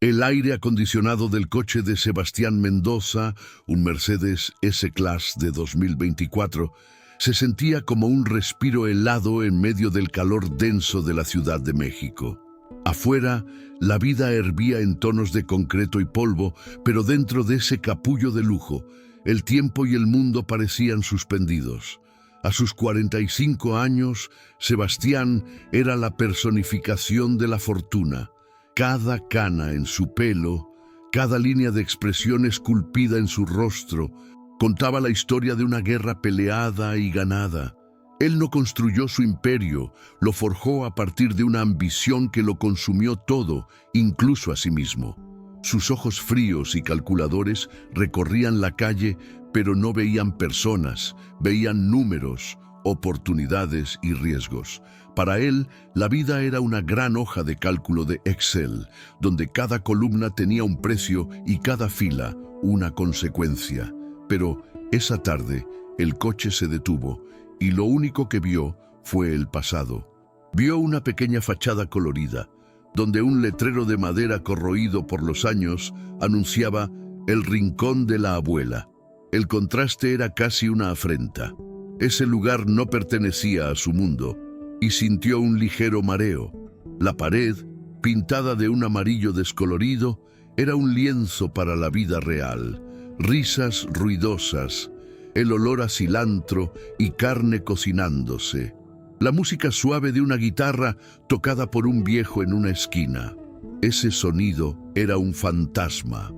El aire acondicionado del coche de Sebastián Mendoza, un Mercedes S-Class de 2024, se sentía como un respiro helado en medio del calor denso de la Ciudad de México. Afuera, la vida hervía en tonos de concreto y polvo, pero dentro de ese capullo de lujo, el tiempo y el mundo parecían suspendidos. A sus 45 años, Sebastián era la personificación de la fortuna. Cada cana en su pelo, cada línea de expresión esculpida en su rostro, contaba la historia de una guerra peleada y ganada. Él no construyó su imperio, lo forjó a partir de una ambición que lo consumió todo, incluso a sí mismo. Sus ojos fríos y calculadores recorrían la calle, pero no veían personas, veían números, oportunidades y riesgos. Para él, la vida era una gran hoja de cálculo de Excel, donde cada columna tenía un precio y cada fila una consecuencia. Pero esa tarde, el coche se detuvo y lo único que vio fue el pasado. Vio una pequeña fachada colorida, donde un letrero de madera corroído por los años anunciaba el rincón de la abuela. El contraste era casi una afrenta. Ese lugar no pertenecía a su mundo y sintió un ligero mareo. La pared, pintada de un amarillo descolorido, era un lienzo para la vida real. Risas ruidosas, el olor a cilantro y carne cocinándose. La música suave de una guitarra tocada por un viejo en una esquina. Ese sonido era un fantasma,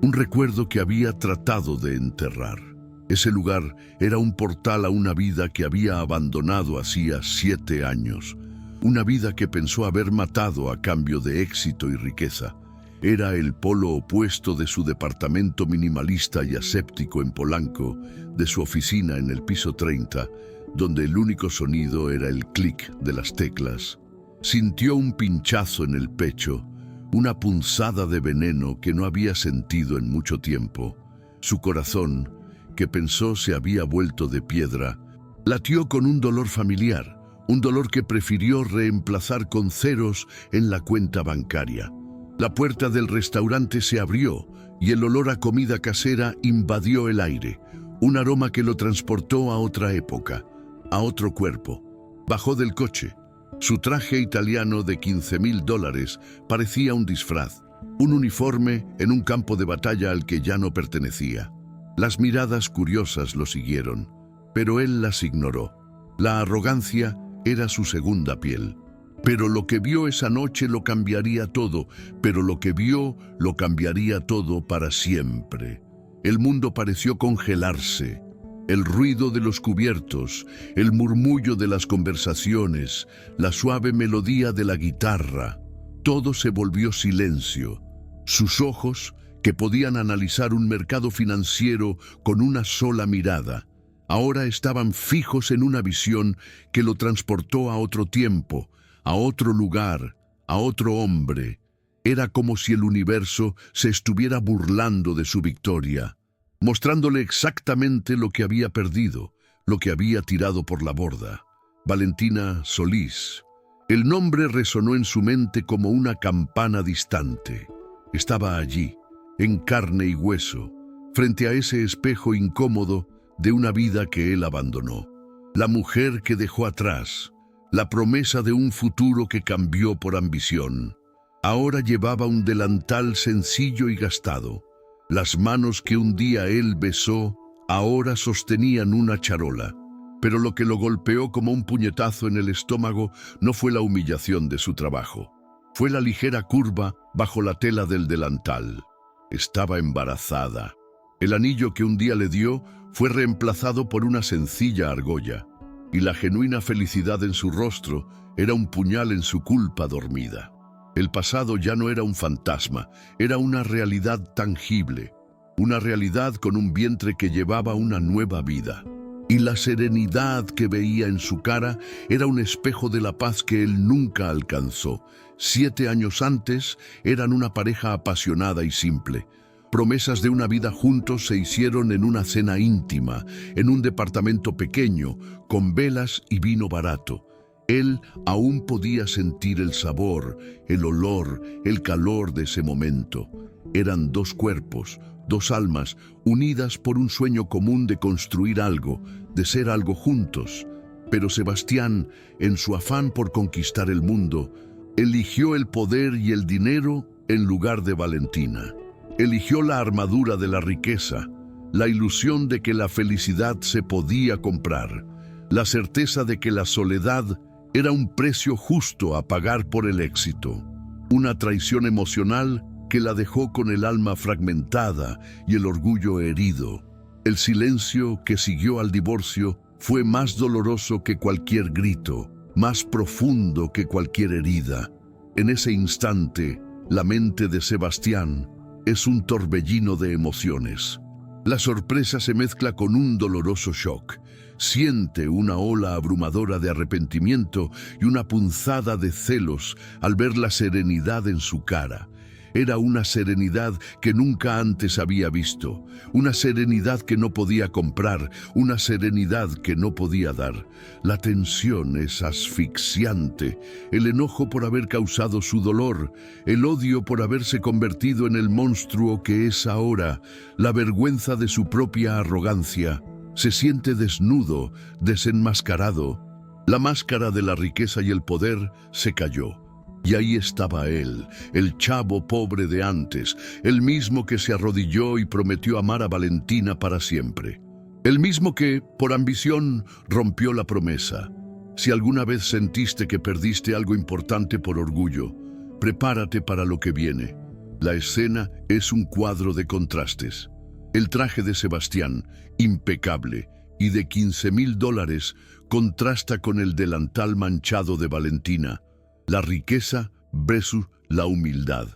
un recuerdo que había tratado de enterrar. Ese lugar era un portal a una vida que había abandonado hacía 7 años. Una vida que pensó haber matado a cambio de éxito y riqueza. Era el polo opuesto de su departamento minimalista y aséptico en Polanco, de su oficina en el piso 30, donde el único sonido era el clic de las teclas. Sintió un pinchazo en el pecho, una punzada de veneno que no había sentido en mucho tiempo. Su corazón, que pensó se había vuelto de piedra, latió con un dolor familiar, un dolor que prefirió reemplazar con ceros en la cuenta bancaria. La puerta del restaurante se abrió y el olor a comida casera invadió el aire, un aroma que lo transportó a otra época, a otro cuerpo. Bajó del coche. Su traje italiano de $15,000 parecía un disfraz, un uniforme en un campo de batalla al que ya no pertenecía. Las miradas curiosas lo siguieron, pero él las ignoró. La arrogancia era su segunda piel. Pero lo que vio esa noche lo cambiaría todo, pero lo que vio lo cambiaría todo para siempre. El mundo pareció congelarse. El ruido de los cubiertos, el murmullo de las conversaciones, la suave melodía de la guitarra, todo se volvió silencio. Sus ojos, que podían analizar un mercado financiero con una sola mirada, ahora estaban fijos en una visión que lo transportó a otro tiempo, a otro lugar, a otro hombre. Era como si el universo se estuviera burlando de su victoria, mostrándole exactamente lo que había perdido, lo que había tirado por la borda. Valentina Solís. El nombre resonó en su mente como una campana distante. Estaba allí, en carne y hueso, frente a ese espejo incómodo de una vida que él abandonó. La mujer que dejó atrás, la promesa de un futuro que cambió por ambición. Ahora llevaba un delantal sencillo y gastado. Las manos que un día él besó, ahora sostenían una charola. Pero lo que lo golpeó como un puñetazo en el estómago no fue la humillación de su trabajo. Fue la ligera curva bajo la tela del delantal. Estaba embarazada. El anillo que un día le dio fue reemplazado por una sencilla argolla, y la genuina felicidad en su rostro era un puñal en su culpa dormida. El pasado ya no era un fantasma, era una realidad tangible, una realidad con un vientre que llevaba una nueva vida. Y la serenidad que veía en su cara era un espejo de la paz que él nunca alcanzó. 7 años antes eran una pareja apasionada y simple. Promesas de una vida juntos se hicieron en una cena íntima, en un departamento pequeño, con velas y vino barato. Él aún podía sentir el sabor, el olor, el calor de ese momento. Eran dos cuerpos, dos almas, unidas por un sueño común de construir algo, de ser algo juntos. Pero Sebastián, en su afán por conquistar el mundo, eligió el poder y el dinero en lugar de Valentina. Eligió la armadura de la riqueza, la ilusión de que la felicidad se podía comprar, la certeza de que la soledad era un precio justo a pagar por el éxito. Una traición emocional que la dejó con el alma fragmentada y el orgullo herido. El silencio que siguió al divorcio fue más doloroso que cualquier grito, más profundo que cualquier herida. En ese instante, la mente de Sebastián es un torbellino de emociones. La sorpresa se mezcla con un doloroso shock. Siente una ola abrumadora de arrepentimiento y una punzada de celos al ver la serenidad en su cara. Era una serenidad que nunca antes había visto, una serenidad que no podía comprar, una serenidad que no podía dar. La tensión es asfixiante, el enojo por haber causado su dolor, el odio por haberse convertido en el monstruo que es ahora, la vergüenza de su propia arrogancia. Se siente desnudo, desenmascarado. La máscara de la riqueza y el poder se cayó. Y ahí estaba él, el chavo pobre de antes, el mismo que se arrodilló y prometió amar a Valentina para siempre. El mismo que, por ambición, rompió la promesa. Si alguna vez sentiste que perdiste algo importante por orgullo, prepárate para lo que viene. La escena es un cuadro de contrastes. El traje de Sebastián, impecable, y de $15,000, contrasta con el delantal manchado de Valentina. La riqueza versus la humildad,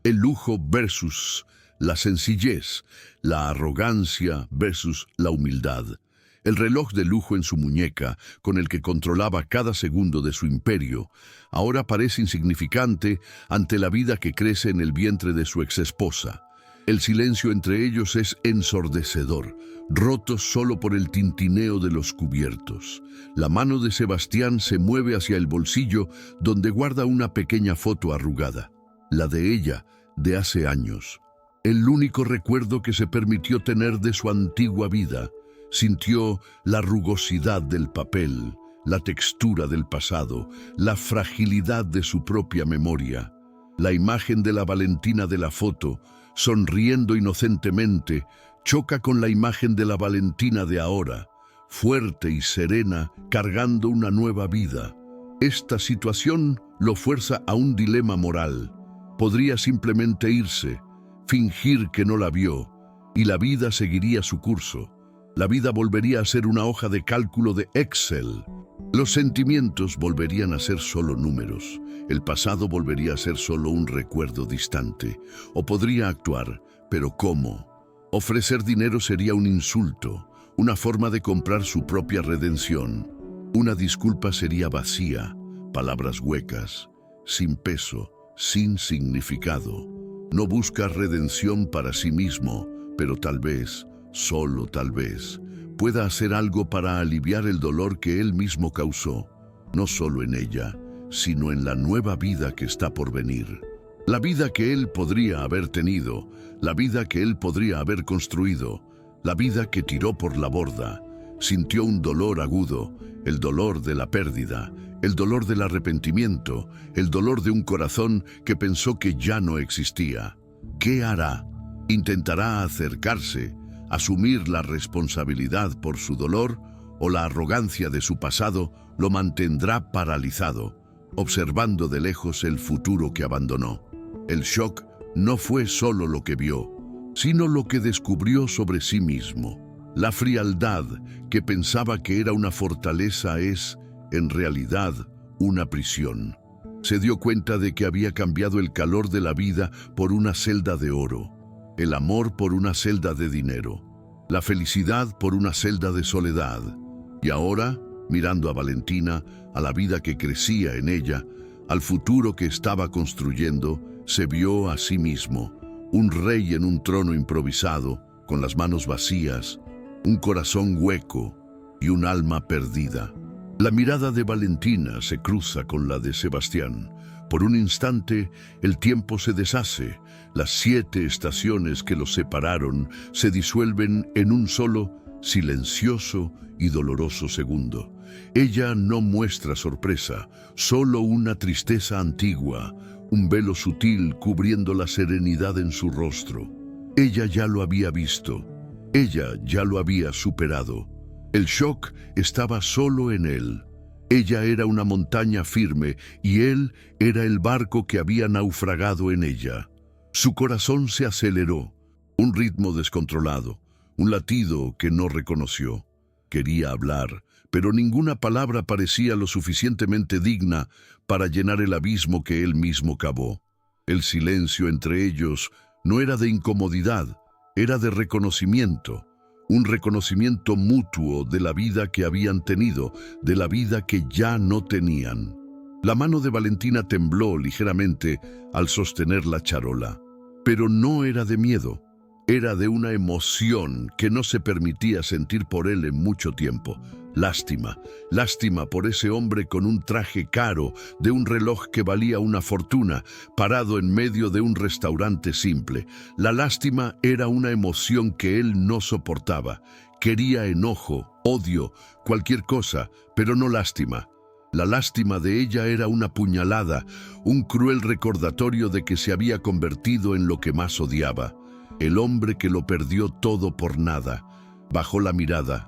el lujo versus la sencillez, la arrogancia versus la humildad. El reloj de lujo en su muñeca, con el que controlaba cada segundo de su imperio, ahora parece insignificante ante la vida que crece en el vientre de su exesposa. El silencio entre ellos es ensordecedor, roto solo por el tintineo de los cubiertos. La mano de Sebastián se mueve hacia el bolsillo donde guarda una pequeña foto arrugada, la de ella, de hace años. El único recuerdo que se permitió tener de su antigua vida. Sintió la rugosidad del papel, la textura del pasado, la fragilidad de su propia memoria. La imagen de la Valentina de la foto, sonriendo inocentemente, choca con la imagen de la Valentina de ahora, fuerte y serena, cargando una nueva vida. Esta situación lo fuerza a un dilema moral. Podría simplemente irse, fingir que no la vio, y la vida seguiría su curso. La vida volvería a ser una hoja de cálculo de Excel. Los sentimientos volverían a ser solo números. El pasado volvería a ser solo un recuerdo distante. O podría actuar, pero ¿cómo? Ofrecer dinero sería un insulto, una forma de comprar su propia redención. Una disculpa sería vacía, palabras huecas, sin peso, sin significado. No busca redención para sí mismo, pero tal vez, solo tal vez, pueda hacer algo para aliviar el dolor que él mismo causó, no solo en ella, sino en la nueva vida que está por venir. La vida que él podría haber tenido, la vida que él podría haber construido, la vida que tiró por la borda. Sintió un dolor agudo, el dolor de la pérdida, el dolor del arrepentimiento, el dolor de un corazón que pensó que ya no existía. ¿Qué hará? ¿Intentará acercarse, asumir la responsabilidad por su dolor, o la arrogancia de su pasado lo mantendrá paralizado, observando de lejos el futuro que abandonó? El shock no fue solo lo que vio, sino lo que descubrió sobre sí mismo. La frialdad que pensaba que era una fortaleza es, en realidad, una prisión. Se dio cuenta de que había cambiado el calor de la vida por una celda de oro, el amor por una celda de dinero, la felicidad por una celda de soledad. Y ahora, mirando a Valentina, a la vida que crecía en ella, al futuro que estaba construyendo, se vio a sí mismo, un rey en un trono improvisado, con las manos vacías, un corazón hueco y un alma perdida. La mirada de Valentina se cruza con la de Sebastián. Por un instante, el tiempo se deshace. Las 7 estaciones que los separaron se disuelven en un solo, silencioso y doloroso segundo. Ella no muestra sorpresa, solo una tristeza antigua, un velo sutil cubriendo la serenidad en su rostro. Ella ya lo había visto. Ella ya lo había superado. El shock estaba solo en él. Ella era una montaña firme y él era el barco que había naufragado en ella. Su corazón se aceleró, un ritmo descontrolado, un latido que no reconoció. Quería hablar, pero ninguna palabra parecía lo suficientemente digna para llenar el abismo que él mismo cavó. El silencio entre ellos no era de incomodidad, era de reconocimiento. Un reconocimiento mutuo de la vida que habían tenido, de la vida que ya no tenían. La mano de Valentina tembló ligeramente al sostener la charola, pero no era de miedo, era de una emoción que no se permitía sentir por él en mucho tiempo. Lástima, lástima por ese hombre con un traje caro, de un reloj que valía una fortuna, parado en medio de un restaurante simple. La lástima era una emoción que él no soportaba. Quería enojo, odio, cualquier cosa, pero no lástima. La lástima de ella era una puñalada, un cruel recordatorio de que se había convertido en lo que más odiaba. El hombre que lo perdió todo por nada. Bajó la mirada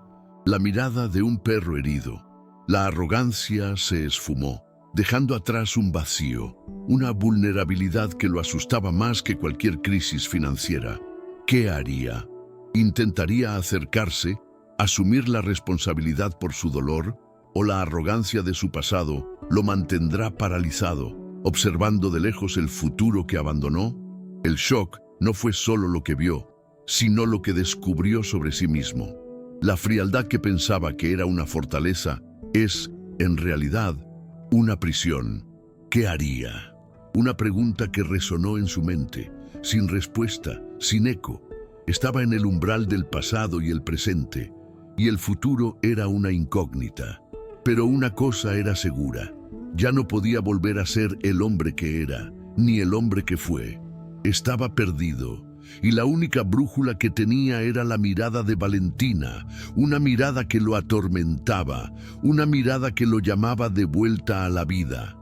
de un perro herido. La arrogancia se esfumó, dejando atrás un vacío, una vulnerabilidad que lo asustaba más que cualquier crisis financiera. ¿Qué haría? ¿Intentaría acercarse, asumir la responsabilidad por su dolor, o la arrogancia de su pasado lo mantendrá paralizado, observando de lejos el futuro que abandonó? El shock no fue solo lo que vio, sino lo que descubrió sobre sí mismo. La frialdad que pensaba que era una fortaleza es, en realidad, una prisión. ¿Qué haría? Una pregunta que resonó en su mente, sin respuesta, sin eco. Estaba en el umbral del pasado y el presente, y el futuro era una incógnita. Pero una cosa era segura: ya no podía volver a ser el hombre que era, ni el hombre que fue. Estaba perdido, y la única brújula que tenía era la mirada de Valentina, una mirada que lo atormentaba, una mirada que lo llamaba de vuelta a la vida.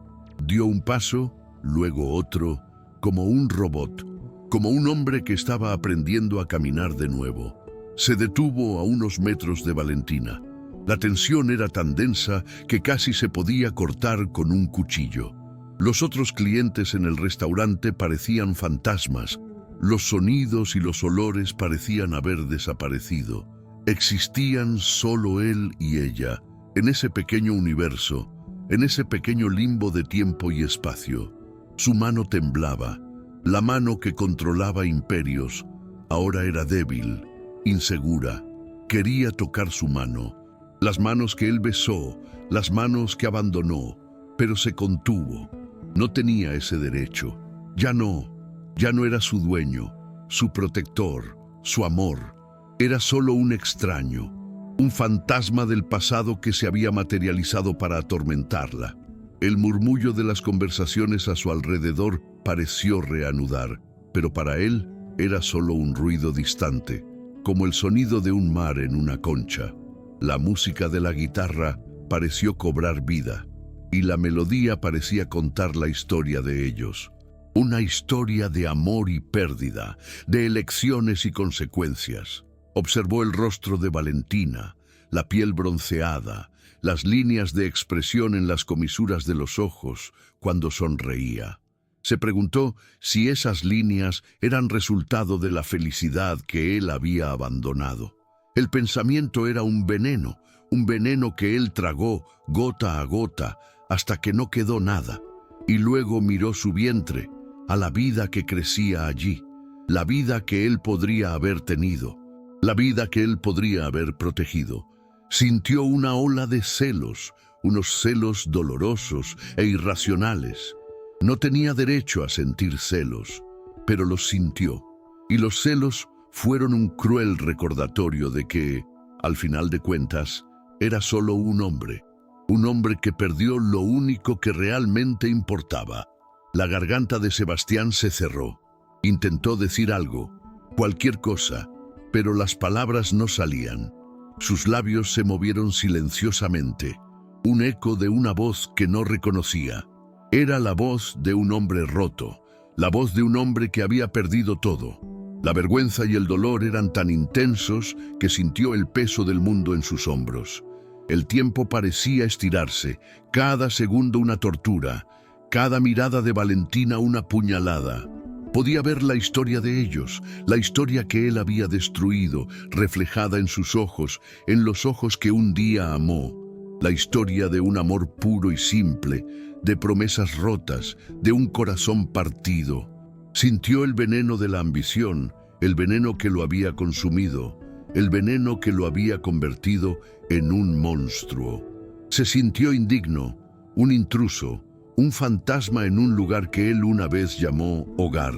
Dio un paso, luego otro, como un robot, como un hombre que estaba aprendiendo a caminar de nuevo. Se detuvo a unos metros de Valentina. La tensión era tan densa que casi se podía cortar con un cuchillo. Los otros clientes en el restaurante parecían fantasmas. Los sonidos y los olores parecían haber desaparecido. Existían solo él y ella, en ese pequeño universo, en ese pequeño limbo de tiempo y espacio. Su mano temblaba, la mano que controlaba imperios. Ahora era débil, insegura. Quería tocar su mano. Las manos que él besó, las manos que abandonó, pero se contuvo. No tenía ese derecho. Ya no era su dueño, su protector, su amor. Era solo un extraño, un fantasma del pasado que se había materializado para atormentarla. El murmullo de las conversaciones a su alrededor pareció reanudar, pero para él era solo un ruido distante, como el sonido de un mar en una concha. La música de la guitarra pareció cobrar vida, y la melodía parecía contar la historia de ellos. Una historia de amor y pérdida, de elecciones y consecuencias. Observó el rostro de Valentina, la piel bronceada, las líneas de expresión en las comisuras de los ojos cuando sonreía. Se preguntó si esas líneas eran resultado de la felicidad que él había abandonado. El pensamiento era un veneno que él tragó gota a gota hasta que no quedó nada. Y luego miró su vientre, a la vida que crecía allí, la vida que él podría haber tenido, la vida que él podría haber protegido. Sintió una ola de celos, unos celos dolorosos e irracionales. No tenía derecho a sentir celos, pero los sintió. Y los celos fueron un cruel recordatorio de que, al final de cuentas, era solo un hombre Un hombre que perdió lo único que realmente importaba. La garganta de Sebastián se cerró. Intentó decir algo, cualquier cosa, pero las palabras no salían. Sus labios se movieron silenciosamente, un eco de una voz que no reconocía. Era la voz de un hombre roto, la voz de un hombre que había perdido todo. La vergüenza y el dolor eran tan intensos que sintió el peso del mundo en sus hombros. El tiempo parecía estirarse, cada segundo una tortura, cada mirada de Valentina una puñalada. Podía ver la historia de ellos, la historia que él había destruido, reflejada en sus ojos, en los ojos que un día amó. La historia de un amor puro y simple, de promesas rotas, de un corazón partido. Sintió el veneno de la ambición, el veneno que lo había consumido, el veneno que lo había convertido en un monstruo. Se sintió indigno, un intruso, un fantasma en un lugar que él una vez llamó hogar.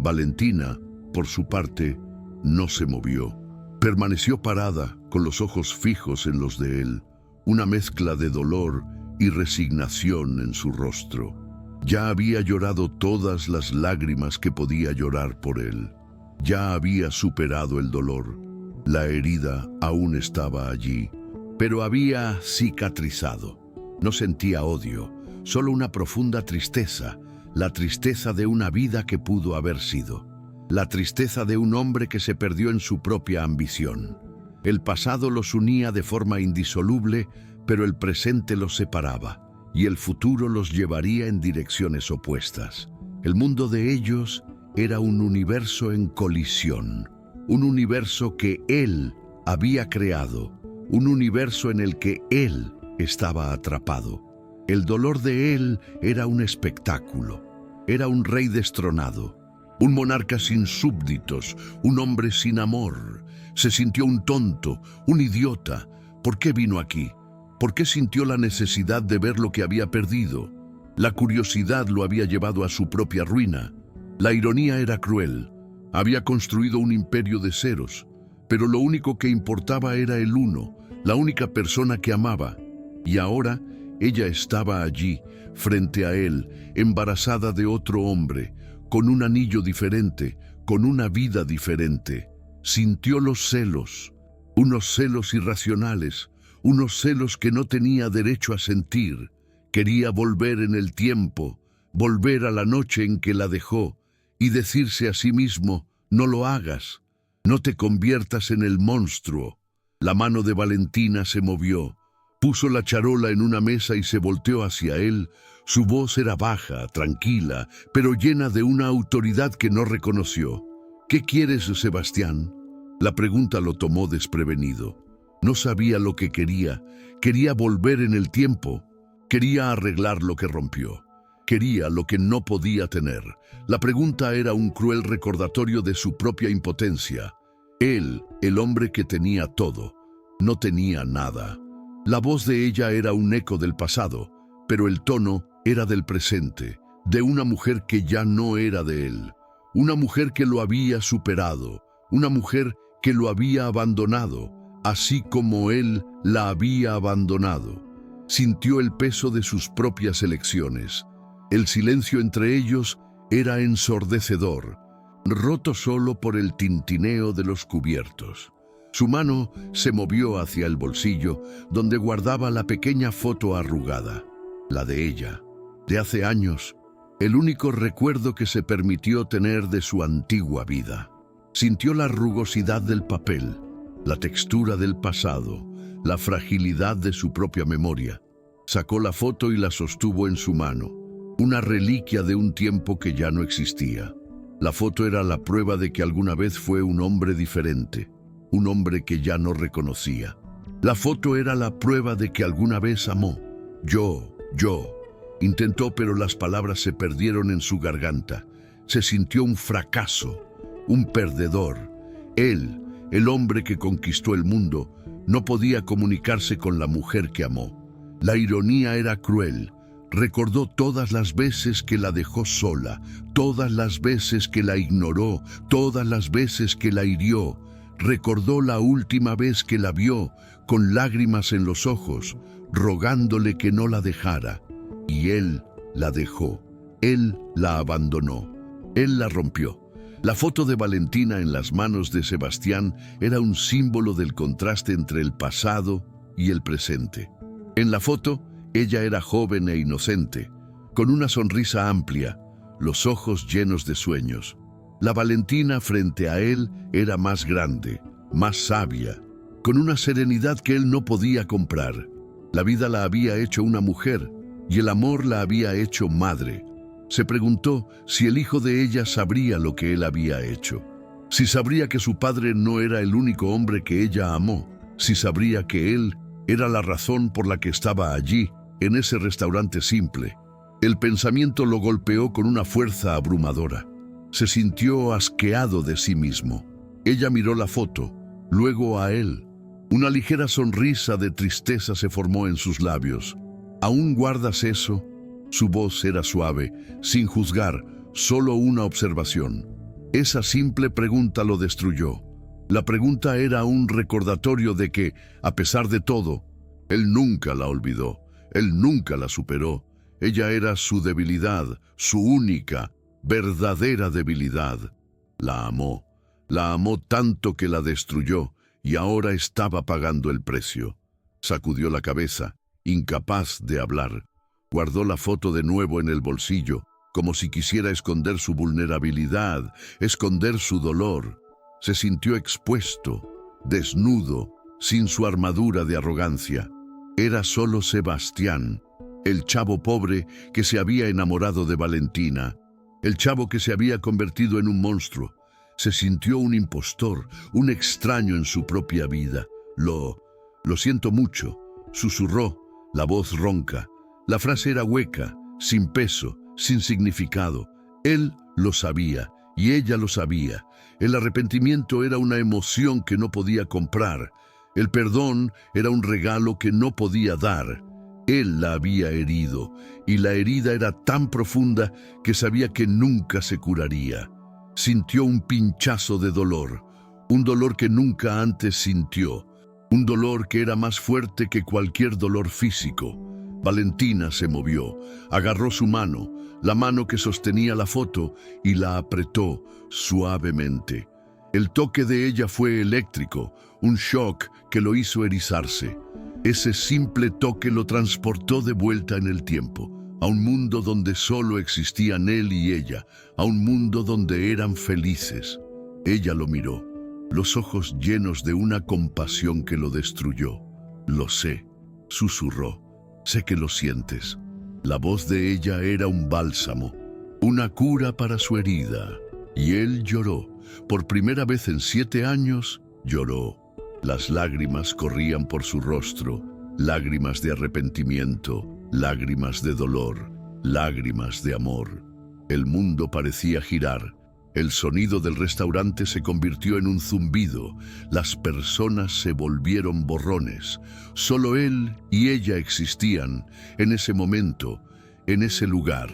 Valentina, por su parte, no se movió. Permaneció parada, con los ojos fijos en los de él, una mezcla de dolor y resignación en su rostro. Ya había llorado todas las lágrimas que podía llorar por él. Ya había superado el dolor. La herida aún estaba allí, pero había cicatrizado. No sentía odio, solo una profunda tristeza, la tristeza de una vida que pudo haber sido, la tristeza de un hombre que se perdió en su propia ambición. El pasado los unía de forma indisoluble, pero el presente los separaba, y el futuro los llevaría en direcciones opuestas. El mundo de ellos era un universo en colisión, un universo que él había creado, un universo en el que él estaba atrapado. El dolor de él era un espectáculo, era un rey destronado, un monarca sin súbditos, un hombre sin amor. Se sintió un tonto, un idiota. ¿Por qué vino aquí? ¿Por qué sintió la necesidad de ver lo que había perdido? La curiosidad lo había llevado a su propia ruina. La ironía era cruel. Había construido un imperio de ceros, pero lo único que importaba era el uno, la única persona que amaba. Y ahora ella estaba allí, frente a él, embarazada de otro hombre, con un anillo diferente, con una vida diferente. Sintió los celos, unos celos irracionales, unos celos que no tenía derecho a sentir. Quería volver en el tiempo, volver a la noche en que la dejó, y decirse a sí mismo, no lo hagas, no te conviertas en el monstruo. La mano de Valentina se movió, puso la charola en una mesa y se volteó hacia él. Su voz era baja, tranquila, pero llena de una autoridad que no reconoció. ¿Qué quieres, Sebastián? La pregunta lo tomó desprevenido. No sabía lo que quería. Quería volver en el tiempo. Quería arreglar lo que rompió. Quería lo que no podía tener. La pregunta era un cruel recordatorio de su propia impotencia. Él, el hombre que tenía todo, no tenía nada. La voz de ella era un eco del pasado, pero el tono era del presente, de una mujer que ya no era de él. Una mujer que lo había superado, una mujer que lo había abandonado, así como él la había abandonado. Sintió el peso de sus propias elecciones. El silencio entre ellos era ensordecedor, roto solo por el tintineo de los cubiertos. Su mano se movió hacia el bolsillo, donde guardaba la pequeña foto arrugada, la de ella, de hace años, el único recuerdo que se permitió tener de su antigua vida. Sintió la rugosidad del papel, la textura del pasado, la fragilidad de su propia memoria. Sacó la foto y la sostuvo en su mano, una reliquia de un tiempo que ya no existía. La foto era la prueba de que alguna vez fue un hombre diferente, un hombre que ya no reconocía. La foto era la prueba de que alguna vez amó. Yo. Intentó, pero las palabras se perdieron en su garganta. Se sintió un fracaso, un perdedor. Él, el hombre que conquistó el mundo, no podía comunicarse con la mujer que amó. La ironía era cruel. Recordó todas las veces que la dejó sola, todas las veces que la ignoró, todas las veces que la hirió. Recordó la última vez que la vio, con lágrimas en los ojos, rogándole que no la dejara, y él la dejó, él la abandonó, él la rompió. La foto de Valentina en las manos de Sebastián era un símbolo del contraste entre el pasado y el presente. En la foto, ella era joven e inocente, con una sonrisa amplia, los ojos llenos de sueños. La Valentina frente a él era más grande, más sabia, con una serenidad que él no podía comprar. La vida la había hecho una mujer y el amor la había hecho madre. Se preguntó si el hijo de ella sabría lo que él había hecho, si sabría que su padre no era el único hombre que ella amó, si sabría que él era la razón por la que estaba allí, en ese restaurante simple. El pensamiento lo golpeó con una fuerza abrumadora. Se sintió asqueado de sí mismo. Ella miró la foto, luego a él. Una ligera sonrisa de tristeza se formó en sus labios. ¿Aún guardas eso? Su voz era suave, sin juzgar, solo una observación. Esa simple pregunta lo destruyó. La pregunta era un recordatorio de que, a pesar de todo, él nunca la olvidó, él nunca la superó. Ella era su debilidad, su única, verdadera debilidad. La amó tanto que la destruyó y ahora estaba pagando el precio. Sacudió la cabeza, incapaz de hablar. Guardó la foto de nuevo en el bolsillo, como si quisiera esconder su vulnerabilidad, esconder su dolor. Se sintió expuesto, desnudo, sin su armadura de arrogancia. Era solo Sebastián, el chavo pobre que se había enamorado de Valentina, el chavo que se había convertido en un monstruo. Se sintió un impostor, un extraño en su propia vida. Lo siento mucho, susurró, la voz ronca. La frase era hueca, sin peso, sin significado. Él lo sabía y ella lo sabía. El arrepentimiento era una emoción que no podía comprar. El perdón era un regalo que no podía dar. Él la había herido y la herida era tan profunda que sabía que nunca se curaría. Sintió un pinchazo de dolor, un dolor que nunca antes sintió, un dolor que era más fuerte que cualquier dolor físico. Valentina se movió, agarró su mano, la mano que sostenía la foto, y la apretó suavemente. El toque de ella fue eléctrico, un shock que lo hizo erizarse. Ese simple toque lo transportó de vuelta en el tiempo, a un mundo donde solo existían él y ella, a un mundo donde eran felices. Ella lo miró, los ojos llenos de una compasión que lo destruyó. Lo sé, susurró. Sé que lo sientes. La voz de ella era un bálsamo, una cura para su herida. Y él lloró. Por primera vez en 7 años, lloró. Las lágrimas corrían por su rostro, lágrimas de arrepentimiento, lágrimas de dolor, lágrimas de amor. El mundo parecía girar. El sonido del restaurante se convirtió en un zumbido. Las personas se volvieron borrones. Solo él y ella existían en ese momento, en ese lugar.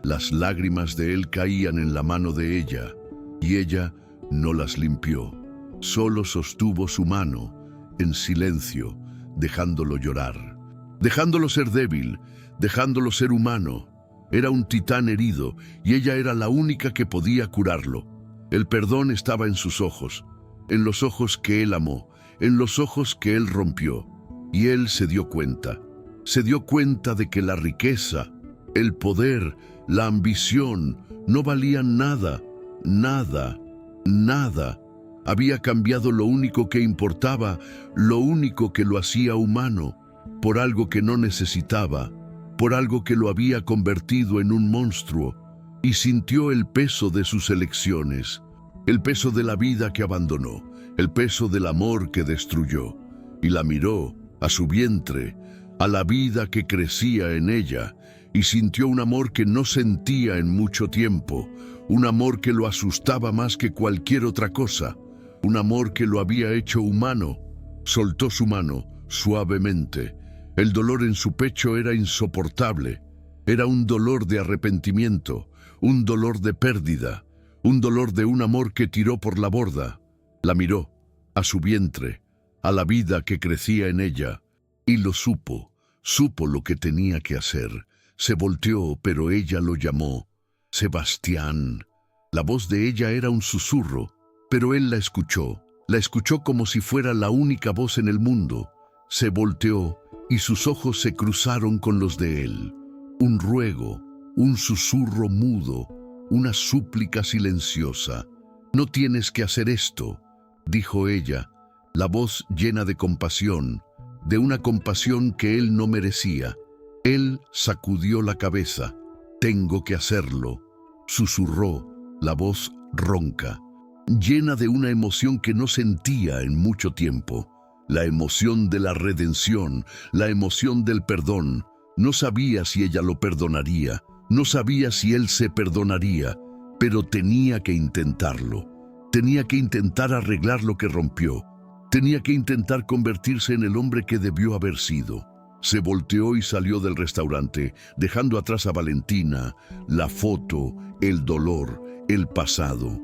Las lágrimas de él caían en la mano de ella y ella no las limpió. Solo sostuvo su mano en silencio, dejándolo llorar, dejándolo ser débil, dejándolo ser humano. Era un titán herido y ella era la única que podía curarlo. El perdón estaba en sus ojos, en los ojos que él amó, en los ojos que él rompió. Y él se dio cuenta de que la riqueza, el poder, la ambición no valían nada, nada, nada. Había cambiado lo único que importaba, lo único que lo hacía humano, por algo que no necesitaba, por algo que lo había convertido en un monstruo, y sintió el peso de sus elecciones, el peso de la vida que abandonó, el peso del amor que destruyó, y la miró a su vientre, a la vida que crecía en ella, y sintió un amor que no sentía en mucho tiempo, un amor que lo asustaba más que cualquier otra cosa, un amor que lo había hecho humano. Soltó su mano suavemente. El dolor en su pecho era insoportable. Era un dolor de arrepentimiento, un dolor de pérdida, un dolor de un amor que tiró por la borda. La miró, a su vientre, a la vida que crecía en ella, y lo supo, Supo lo que tenía que hacer. Se volteó, pero ella lo llamó. Sebastián. La voz de ella era un susurro, pero él la escuchó. La escuchó como si fuera la única voz en el mundo. Se volteó y sus ojos se cruzaron con los de él. Un ruego, un susurro mudo, una súplica silenciosa. «No tienes que hacer esto», dijo ella, la voz llena de compasión, de una compasión que él no merecía. Él sacudió la cabeza. «Tengo que hacerlo», susurró, la voz ronca, llena de una emoción que no sentía en mucho tiempo. La emoción de la redención, la emoción del perdón. No sabía si ella lo perdonaría, no sabía si él se perdonaría, pero tenía que intentarlo. Tenía que intentar arreglar lo que rompió. Tenía que intentar convertirse en el hombre que debió haber sido. Se volteó y salió del restaurante, dejando atrás a Valentina, la foto, el dolor, el pasado.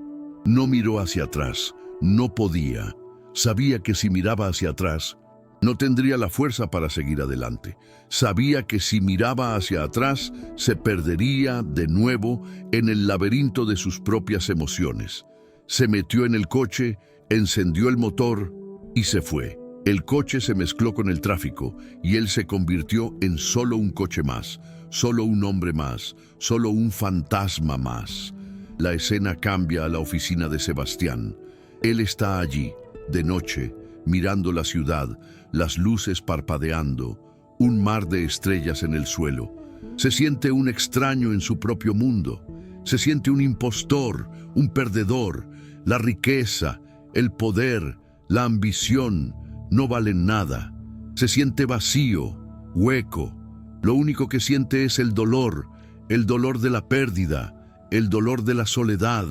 No miró hacia atrás, no podía. Sabía que si miraba hacia atrás, no tendría la fuerza para seguir adelante. Sabía que si miraba hacia atrás, se perdería de nuevo en el laberinto de sus propias emociones. Se metió en el coche, encendió el motor y se fue. El coche se mezcló con el tráfico y él se convirtió en solo un coche más, solo un hombre más, solo un fantasma más. La escena cambia a la oficina de Sebastián. Él está allí, de noche, mirando la ciudad, las luces parpadeando, un mar de estrellas en el suelo. Se siente un extraño en su propio mundo. Se siente un impostor, un perdedor. La riqueza, el poder, la ambición no valen nada. Se siente vacío, hueco. Lo único que siente es el dolor de la pérdida, el dolor de la soledad,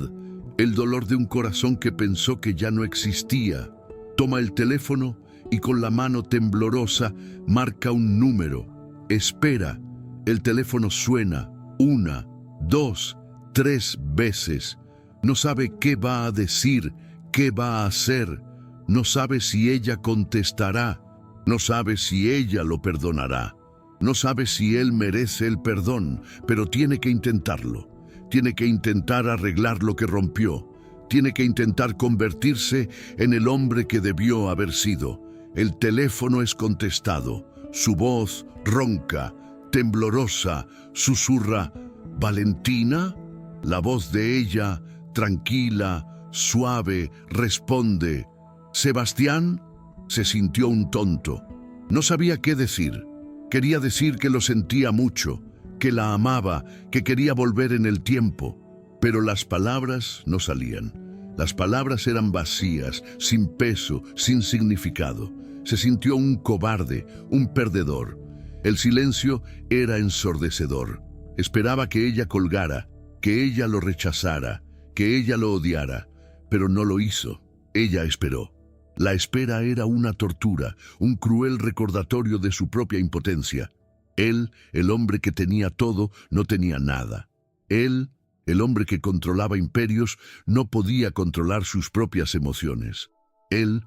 el dolor de un corazón que pensó que ya no existía. Toma el teléfono y con la mano temblorosa marca un número. Espera. El teléfono suena 1, 2, 3 veces. No sabe qué va a decir, qué va a hacer. No sabe si ella contestará. No sabe si ella lo perdonará. No sabe si él merece el perdón, pero tiene que intentarlo. Tiene que intentar arreglar lo que rompió. Tiene que intentar convertirse en el hombre que debió haber sido. El teléfono es contestado. Su voz ronca, temblorosa, susurra: «¿Valentina?». La voz de ella, tranquila, suave, responde: «¿Sebastián?». Se sintió un tonto. No sabía qué decir. Quería decir que lo sentía mucho, que la amaba, que quería volver en el tiempo. Pero las palabras no salían. Las palabras eran vacías, sin peso, sin significado. Se sintió un cobarde, un perdedor. El silencio era ensordecedor. Esperaba que ella colgara, que ella lo rechazara, que ella lo odiara, pero no lo hizo. Ella esperó. La espera era una tortura, un cruel recordatorio de su propia impotencia. Él, el hombre que tenía todo, no tenía nada. Él, el hombre que controlaba imperios, no podía controlar sus propias emociones. Él,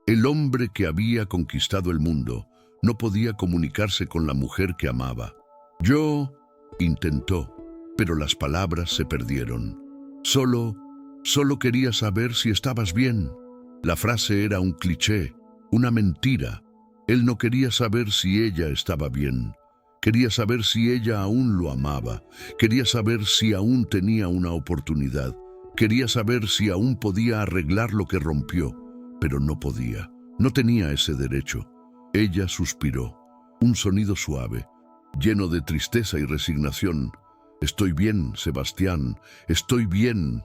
el hombre que había conquistado el mundo, no podía comunicarse con la mujer que amaba. «Yo», intentó, pero las palabras se perdieron. Solo quería saber si estabas bien». La frase era un cliché, una mentira. Él no quería saber si ella estaba bien. Quería saber si ella aún lo amaba. Quería saber si aún tenía una oportunidad. Quería saber si aún podía arreglar lo que rompió. Pero no podía. No tenía ese derecho. Ella suspiró. Un sonido suave, lleno de tristeza y resignación. «Estoy bien, Sebastián. Estoy bien».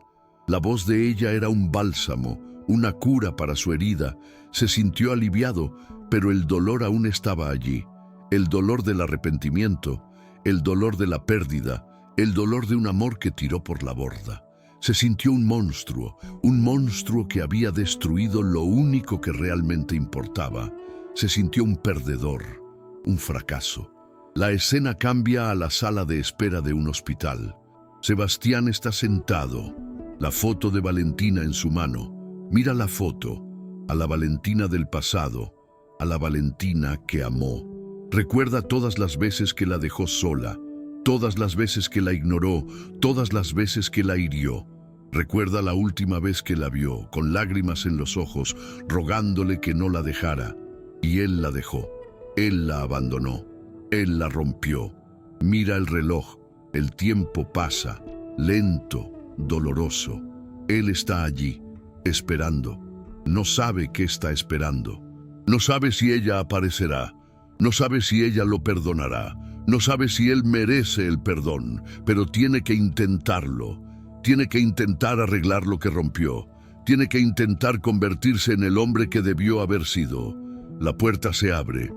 La voz de ella era un bálsamo, una cura para su herida. Se sintió aliviado, pero el dolor aún estaba allí. El dolor del arrepentimiento, el dolor de la pérdida, el dolor de un amor que tiró por la borda. Se sintió un monstruo que había destruido lo único que realmente importaba. Se sintió un perdedor, un fracaso. La escena cambia a la sala de espera de un hospital. Sebastián está sentado, la foto de Valentina en su mano. Mira la foto, a la Valentina del pasado, a la Valentina que amó. Recuerda todas las veces que la dejó sola, todas las veces que la ignoró, todas las veces que la hirió. Recuerda la última vez que la vio, con lágrimas en los ojos, rogándole que no la dejara. Y él la dejó, él la abandonó, él la rompió. Mira el reloj, el tiempo pasa, lento, doloroso. Él está allí, esperando. No sabe qué está esperando. No sabe si ella aparecerá. No sabe si ella lo perdonará. No sabe si él merece el perdón, pero tiene que intentarlo. Tiene que intentar arreglar lo que rompió. Tiene que intentar convertirse en el hombre que debió haber sido. La puerta se abre.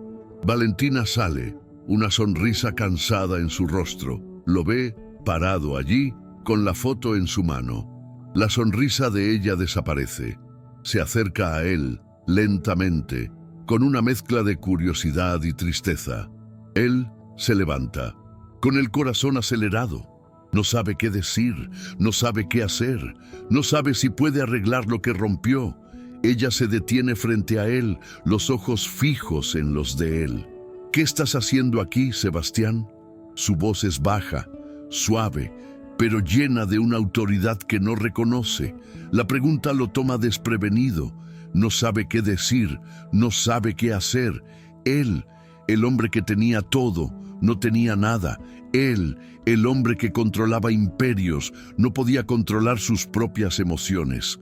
Valentina sale, una sonrisa cansada en su rostro. Lo ve parado allí, con la foto en su mano. La sonrisa de ella desaparece. Se acerca a él, lentamente, con una mezcla de curiosidad y tristeza. Él se levanta, con el corazón acelerado. No sabe qué decir, no sabe qué hacer, no sabe si puede arreglar lo que rompió. Ella se detiene frente a él, los ojos fijos en los de él. ¿Qué estás haciendo aquí, Sebastián? Su voz es baja, suave, pero llena de una autoridad que no reconoce. La pregunta lo toma desprevenido. No sabe qué decir, no sabe qué hacer. Él, el hombre que tenía todo, no tenía nada. Él, el hombre que controlaba imperios, no podía controlar sus propias emociones.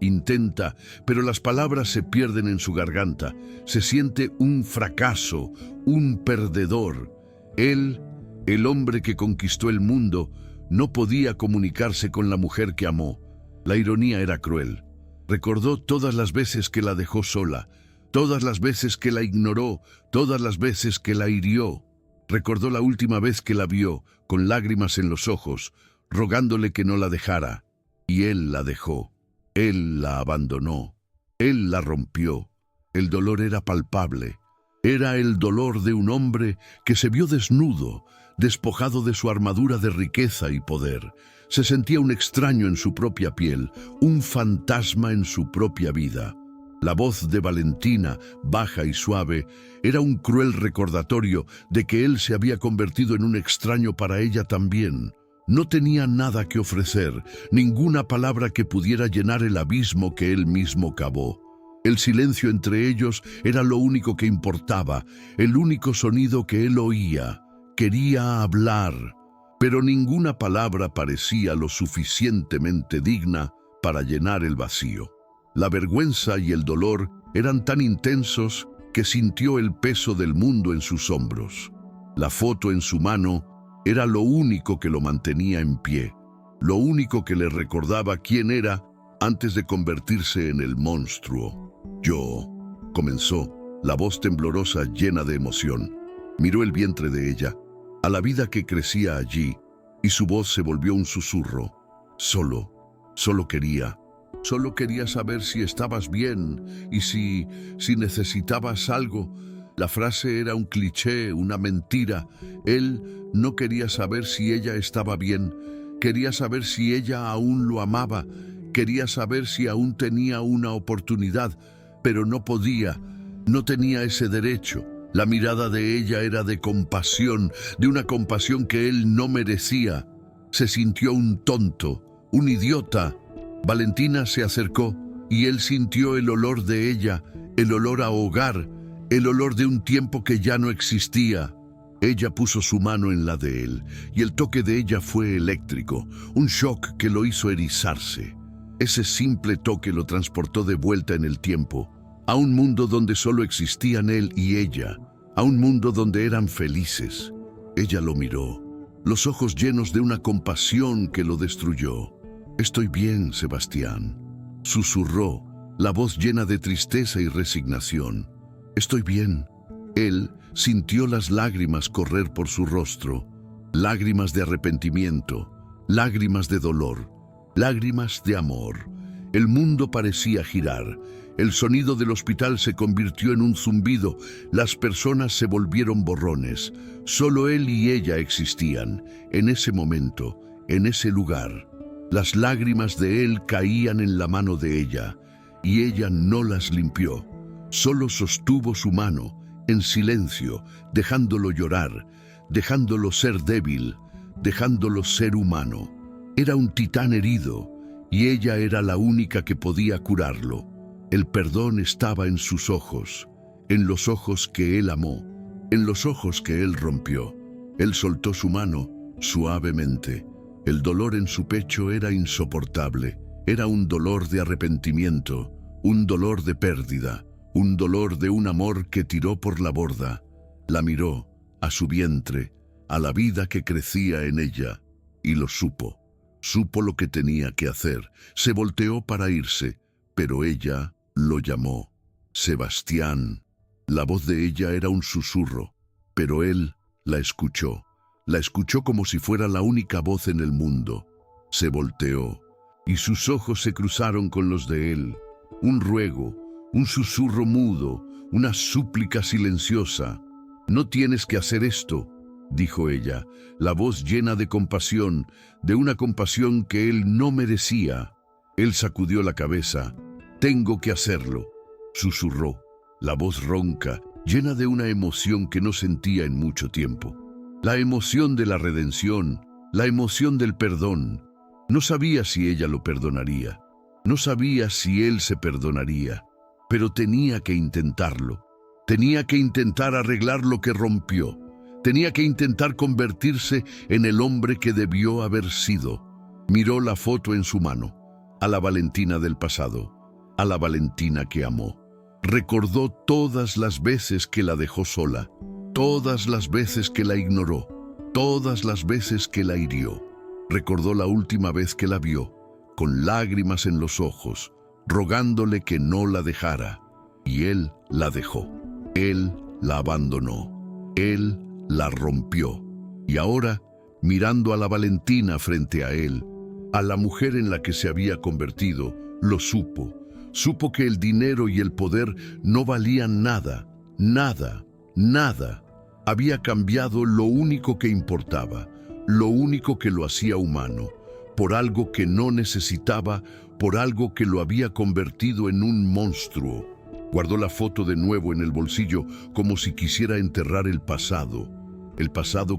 Intenta, pero las palabras se pierden en su garganta. Se siente un fracaso, un perdedor. Él, el hombre que conquistó el mundo, no podía comunicarse con la mujer que amó. La ironía era cruel. Recordó todas las veces que la dejó sola, todas las veces que la ignoró, todas las veces que la hirió. Recordó la última vez que la vio, con lágrimas en los ojos, rogándole que no la dejara. Y él la dejó. Él la abandonó. Él la rompió. El dolor era palpable. Era el dolor de un hombre que se vio desnudo, despojado de su armadura de riqueza y poder. Se sentía un extraño en su propia piel, un fantasma en su propia vida. La voz de Valentina, baja y suave, era un cruel recordatorio de que él se había convertido en un extraño para ella también. No tenía nada que ofrecer, ninguna palabra que pudiera llenar el abismo que él mismo cavó. El silencio entre ellos era lo único que importaba, el único sonido que él oía. Quería hablar, pero ninguna palabra parecía lo suficientemente digna para llenar el vacío. La vergüenza y el dolor eran tan intensos que sintió el peso del mundo en sus hombros. La foto en su mano era lo único que lo mantenía en pie, lo único que le recordaba quién era antes de convertirse en el monstruo. Comenzó, la voz temblorosa llena de emoción. Miró el vientre de ella, a la vida que crecía allí, y su voz se volvió un susurro. Solo quería saber si estabas bien y si necesitabas algo. La frase era un cliché, una mentira. Él no quería saber si ella estaba bien, quería saber si ella aún lo amaba, quería saber si aún tenía una oportunidad, pero no podía, no tenía ese derecho. La mirada de ella era de compasión, de una compasión que él no merecía. Se sintió un tonto, un idiota. Valentina se acercó y él sintió el olor de ella, el olor a hogar, el olor de un tiempo que ya no existía. Ella puso su mano en la de él y el toque de ella fue eléctrico, un shock que lo hizo erizarse. Ese simple toque lo transportó de vuelta en el tiempo, a un mundo donde solo existían él y ella, a un mundo donde eran felices. Ella lo miró, los ojos llenos de una compasión que lo destruyó. «Estoy bien, Sebastián», susurró, la voz llena de tristeza y resignación. «Estoy bien». Él sintió las lágrimas correr por su rostro, lágrimas de arrepentimiento, lágrimas de dolor, lágrimas de amor. El mundo parecía girar. El sonido del hospital se convirtió en un zumbido. Las personas se volvieron borrones. Solo él y ella existían, en ese momento, en ese lugar. Las lágrimas de él caían en la mano de ella, y ella no las limpió. Solo sostuvo su mano, en silencio, dejándolo llorar, dejándolo ser débil, dejándolo ser humano. Era un titán herido, y ella era la única que podía curarlo. El perdón estaba en sus ojos, en los ojos que él amó, en los ojos que él rompió. Él soltó su mano suavemente. El dolor en su pecho era insoportable. Era un dolor de arrepentimiento, un dolor de pérdida, un dolor de un amor que tiró por la borda. La miró, a su vientre, a la vida que crecía en ella, y lo supo. Supo lo que tenía que hacer. Se volteó para irse, pero ella lo llamó. Sebastián. La voz de ella era un susurro, pero él la escuchó. La escuchó como si fuera la única voz en el mundo. Se volteó, y sus ojos se cruzaron con los de él. Un ruego, un susurro mudo, una súplica silenciosa. «No tienes que hacer esto», dijo ella, la voz llena de compasión, de una compasión que él no merecía. Él sacudió la cabeza. «Tengo que hacerlo», susurró, la voz ronca, llena de una emoción que no sentía en mucho tiempo. La emoción de la redención, la emoción del perdón. No sabía si ella lo perdonaría, no sabía si él se perdonaría, pero tenía que intentarlo. Tenía que intentar arreglar lo que rompió. Tenía que intentar convertirse en el hombre que debió haber sido. Miró la foto en su mano, a la Valentina del pasado, a la Valentina que amó. Recordó todas las veces que la dejó sola, todas las veces que la ignoró, todas las veces que la hirió. Recordó la última vez que la vio, con lágrimas en los ojos, rogándole que no la dejara. Y él la dejó. Él la abandonó. Él la rompió. Y ahora, mirando a la Valentina frente a él, a la mujer en la que se había convertido, lo supo. Supo que el dinero y el poder no valían nada, nada, nada. Había cambiado lo único que importaba, lo único que lo hacía humano, por algo que no necesitaba, por algo que lo había convertido en un monstruo. Guardó la foto de nuevo en el bolsillo como si quisiera enterrar el pasado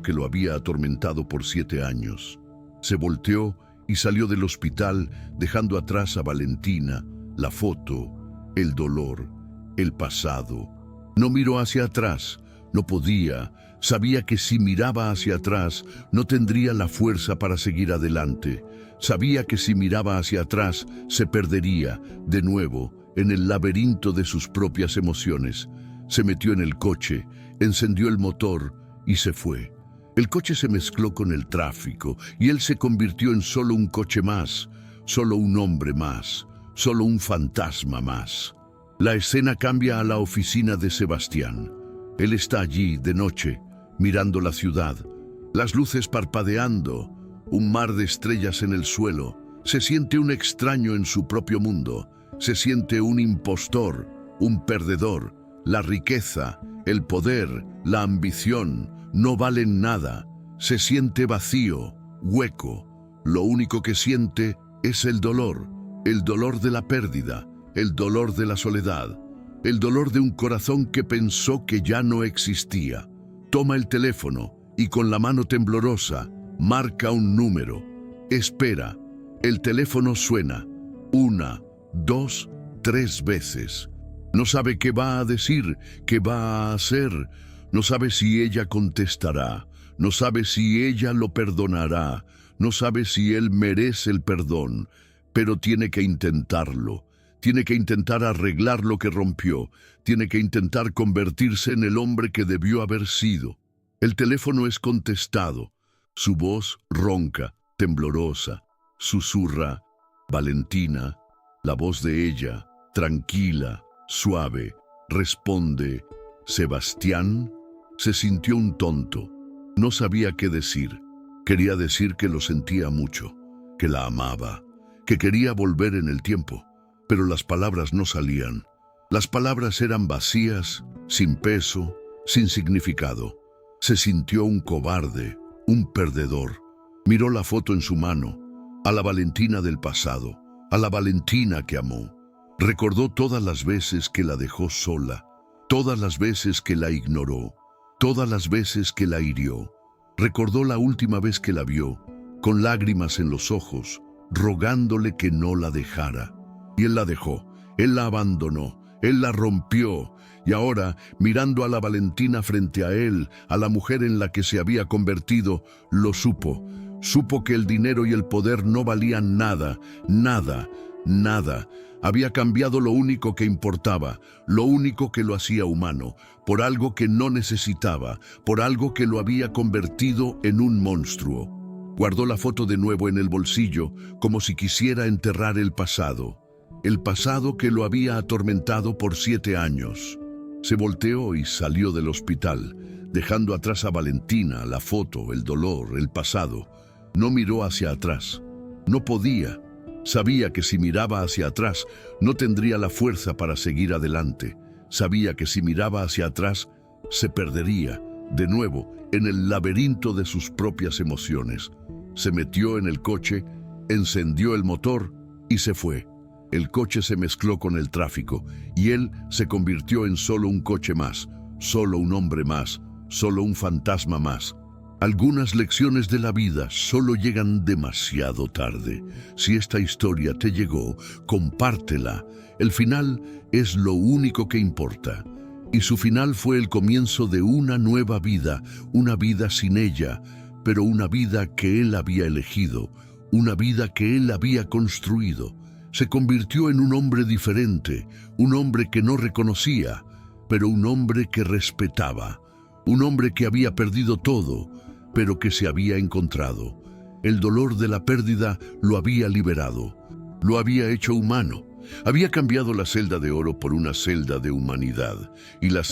que lo había atormentado por 7 años. Se volteó y salió del hospital dejando atrás a Valentina, la foto, el dolor, el pasado. No miró hacia atrás, no podía. Sabía que si miraba hacia atrás no tendría la fuerza para seguir adelante. Sabía que si miraba hacia atrás se perdería, de nuevo, en el laberinto de sus propias emociones. Se metió en el coche, encendió el motor y se fue. El coche se mezcló con el tráfico y él se convirtió en solo un coche más, solo un hombre más, solo un fantasma más. La escena cambia a la oficina de Sebastián. Él está allí de noche, mirando la ciudad, las luces parpadeando, un mar de estrellas en el suelo. Se siente un extraño en su propio mundo. Se siente un impostor, un perdedor. La riqueza, el poder, la ambición no valen nada. Se siente vacío, hueco. Lo único que siente es el dolor de la pérdida, el dolor de la soledad, el dolor de un corazón que pensó que ya no existía. Toma el teléfono y con la mano temblorosa marca un número. Espera. El teléfono suena 1, 2, 3 veces. No sabe qué va a decir, qué va a hacer. No sabe si ella contestará. No sabe si ella lo perdonará. No sabe si él merece el perdón. Pero tiene que intentarlo. Tiene que intentar arreglar lo que rompió. Tiene que intentar convertirse en el hombre que debió haber sido. El teléfono es contestado. Su voz ronca, temblorosa. Susurra. Valentina. La voz de ella, tranquila, suave, responde. ¿Sebastián? Se sintió un tonto. No sabía qué decir. Quería decir que lo sentía mucho, que la amaba, que quería volver en el tiempo. Pero las palabras no salían. Las palabras eran vacías, sin peso, sin significado. Se sintió un cobarde, un perdedor. Miró la foto en su mano, a la Valentina del pasado, a la Valentina que amó. Recordó todas las veces que la dejó sola, todas las veces que la ignoró, todas las veces que la hirió. Recordó la última vez que la vio, con lágrimas en los ojos, rogándole que no la dejara. Y él la dejó, él la abandonó, él la rompió. Y ahora, mirando a la Valentina frente a él, a la mujer en la que se había convertido, lo supo. Supo que el dinero y el poder no valían nada, nada, nada. Había cambiado lo único que importaba, lo único que lo hacía humano, por algo que no necesitaba, por algo que lo había convertido en un monstruo. Guardó la foto de nuevo en el bolsillo, como si quisiera enterrar el pasado que lo había atormentado por 7 años. Se volteó y salió del hospital, dejando atrás a Valentina, la foto, el dolor, el pasado. No miró hacia atrás. No podía. Sabía que si miraba hacia atrás, no tendría la fuerza para seguir adelante. Sabía que si miraba hacia atrás, se perdería, de nuevo, en el laberinto de sus propias emociones. Se metió en el coche, encendió el motor y se fue. El coche se mezcló con el tráfico y él se convirtió en solo un coche más, solo un hombre más, solo un fantasma más. Algunas lecciones de la vida solo llegan demasiado tarde. Si esta historia te llegó, compártela. El final es lo único que importa. Y su final fue el comienzo de una nueva vida, una vida sin ella, pero una vida que él había elegido, una vida que él había construido. Se convirtió en un hombre diferente, un hombre que no reconocía, pero un hombre que respetaba, un hombre que había perdido todo, pero que se había encontrado. El dolor de la pérdida lo había liberado, lo había hecho humano, había cambiado la celda de oro por una celda de humanidad, y la